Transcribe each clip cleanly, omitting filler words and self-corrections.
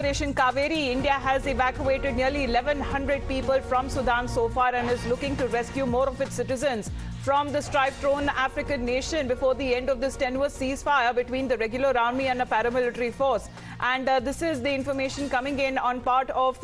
Operation Kaveri, India has evacuated nearly 1,100 people from Sudan so far and is looking to rescue more of its citizens from the strife-torn African nation before the end of this tenuous ceasefire between the regular army and a paramilitary force. And this is the information coming in on part of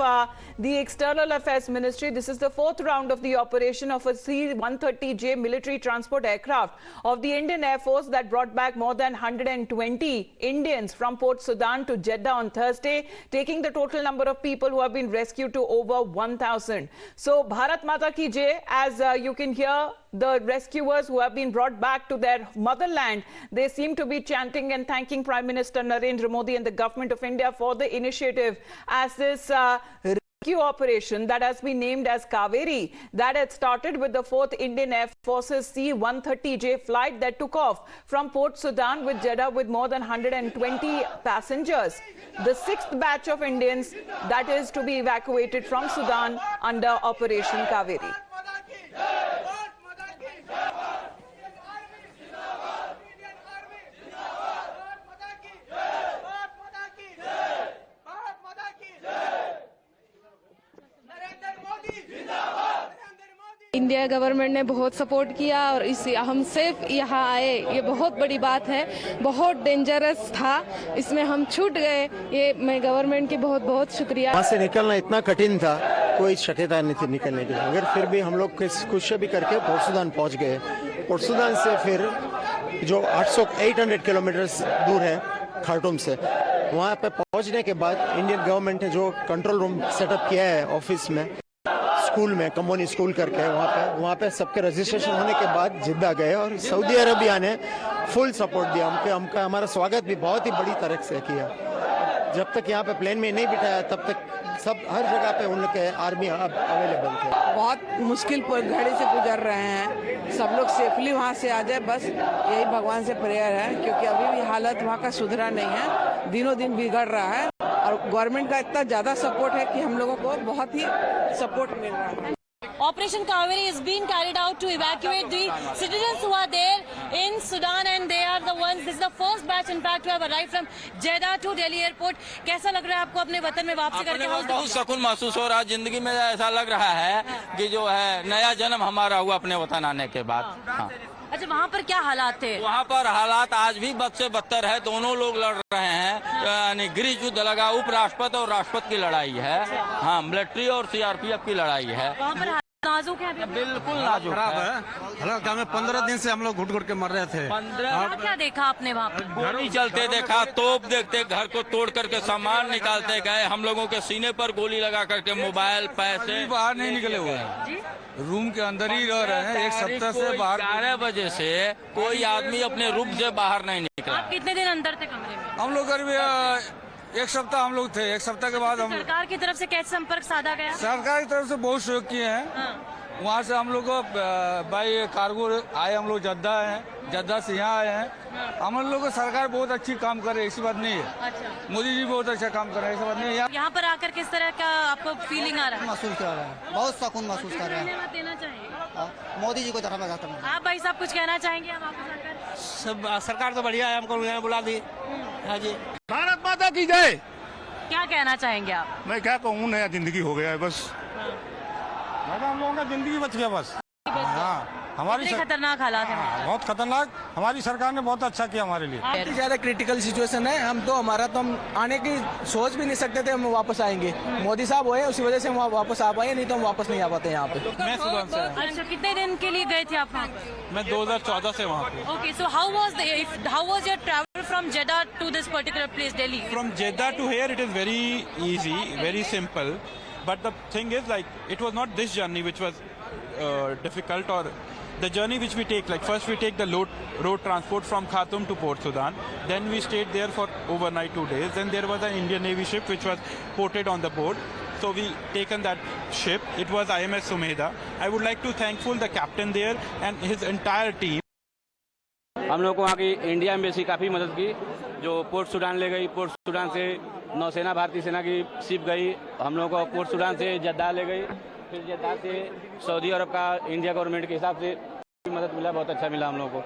the External Affairs Ministry. This is the fourth round of the operation of a C-130J military transport aircraft of the Indian Air Force that brought back more than 120 Indians from Port Sudan to Jeddah on Thursday, taking the total number of people who have been rescued to over 1,000. So Bharat Mata Ki Jai, as you can hear, the rescuers who have been brought back to their motherland, they seem to be chanting and thanking Prime Minister Narendra Modi and the government of India for the initiative as this rescue operation that has been named as Kaveri, that had started with the 4th Indian Air Force's C-130J flight that took off from Port Sudan with Jeddah with more than 120 passengers. The 6th batch of Indians that is to be evacuated from Sudan under Operation Kaveri. India government ने बहुत support किया और हम सिर्फ यहाँ आए, ये बहुत बड़ी बात है। बहुत डेंजरस था, इसमें हम छूट गए, ये मैं गवर्नमेंट की बहुत बहुत शुक्रिया। वहाँ से निकलना इतना कठिन था, कोई शक्यता नहीं थी निकलने की, मगर फिर भी हम लोग कुछ भी करके पोर्ट सुदान पहुँच गए। पोर्ट सुदान से फिर जो 800 किलोमीटर दूर है खार्टूम से, वहाँ पे पहुँचने के बाद इंडियन गवर्नमेंट ने जो कंट्रोल रूम सेटअप किया है ऑफिस में, स्कूल में, कम्बोनी स्कूल करके, वहाँ पे सबके रजिस्ट्रेशन होने के बाद जिद्दा गए और सऊदी अरबिया ने फुल सपोर्ट दिया हमको। हमारा स्वागत भी बहुत ही बड़ी तरह से किया। जब तक यहाँ पे प्लेन में नहीं बिठाया तब तक सब हर जगह पे उनके आर्मी अब अवेलेबल थे। बहुत मुश्किल घड़ी से गुजर रहे हैं, सब लोग सेफली वहाँ से आ जाए, बस यही भगवान से प्रेयर है, क्योंकि अभी भी हालत वहाँ का सुधरा नहीं है, दिनों दिन बिगड़ रहा है और गवर्नमेंट का इतना ज़्यादा सपोर्ट है कि हम लोगों को बहुत ही सपोर्ट मिल रहा है। Operation Kaveri is being carried out to evacuate the citizens who are there in Sudan, and they are the ones. This is the first batch, in fact, to have arrived from Jeddah to Delhi airport. कैसा लग रहा है आपको अपने वतन में वापसी करके? बहुत सुकून महसूस हो रहा है। जिंदगी में ऐसा लग रहा है कि जो है नया जन्म हमारा हुआ अपने वतन आने के बाद। हाँ। अच्छा, वहाँ पर क्या हालात थे? वहाँ पर हालात आज भी बद से बदतर है। दोनों लोग लड़ रहे हैं, यानी गृह युद्ध लगा, उपराष्ट्रपति और राष्ट्रपति की लड़ाई है। हाँ, मिलिट्री और सीआरपीएफ की लड़ाई है। वहाँ पर नाजुक है, बिल्कुल नाजुक है। हालांकि हमें 15 दिन से हम लोग घुट के मर रहे थे। 15 क्या देखा आपने वहाँ पर? गोली चलते देखा, तोप देखते, घर को तोड़ करके सामान निकालते गए। हम लोगों के सीने पर गोली लगा करके मोबाइल, पैसे। बाहर नहीं निकले हुए हैं, रूम के अंदर ही रह रहे हैं। एक सप्ताह से बाहर 11 बजे से कोई आदमी अपने रूम से बाहर नहीं निकला। आप कितने दिन अंदर थे कमरे में? हम लोग करीब एक सप्ताह हम लोग थे। एक सप्ताह के बाद हम सरकार की तरफ से कैसे संपर्क साधा गया? सरकार की तरफ से बहुत सहयोग किए हैं। वहाँ से हम लोग बाई कार्गो आए, हम लोग जद्दा हैं, जद्दा से यहाँ आए हैं। हम लोग को सरकार बहुत अच्छी काम कर रही है, ऐसी बात नहीं है। अच्छा। मोदी जी बहुत अच्छा काम कर रहे हैं, ऐसी बात नहीं है। यहाँ पर आकर किस तरह का आपको फीलिंग आ रहा है? महसूस कर रहे हैं, बहुत सुकून महसूस कर रहे हैं। देना चाहिए मोदी जी को धन्यवाद देता हूं। आप भाई साहब कुछ कहना चाहेंगे? हम आपको आकर सब सरकार तो बढ़िया है, हमको यहाँ बुला दी। हाँ जी, भारत माता की जय। क्या कहना चाहेंगे आप? मैं क्या कहूँ, नया जिंदगी हो गया है बस। हम लोगों का जिंदगी बच गया बस। हाँ, हमारी खतरनाक हालात है, बहुत खतरनाक। हमारी सरकार ने बहुत अच्छा किया हमारे लिए। बहुत ज्यादा क्रिटिकल सिचुएशन है। हमारा तो हम आने की सोच भी नहीं सकते थे हम वापस आएंगे। मोदी साहब हुए, उसी वजह से हम वापस आ पाए, नहीं तो हम वापस नहीं आ पाते यहाँ पे। मैं सुदान से। अच्छा, कितने दिन के लिए गए थे आप वहाँ? मैं 2014 से वहाँ पे। Okay, so how was your travel from Jeddah to this particular place, Delhi? From Jeddah to here, it is very easy, very simple. But the thing is, like, it was not this journey which was difficult, or the journey which we take. Like, first we take the road transport from Khartoum to Port Sudan. Then we stayed there for overnight 2 days. Then there was an Indian Navy ship which was ported on the board. So we taken that ship. It was IMS Sumedha. I would like to thankful the captain there and his entire team. हम लोग को वहाँ की India embassy काफ़ी मदद की, जो port Sudan ले गई। पोर्ट सुडान से नौसेना, भारतीय सेना की शिप गई, हम लोग को पोर्ट सुडान से जद्दा ले गई। फिर जद्दा से सऊदी अरब का इंडिया गवर्नमेंट के हिसाब से मदद मिला, बहुत अच्छा मिला हम लोग को।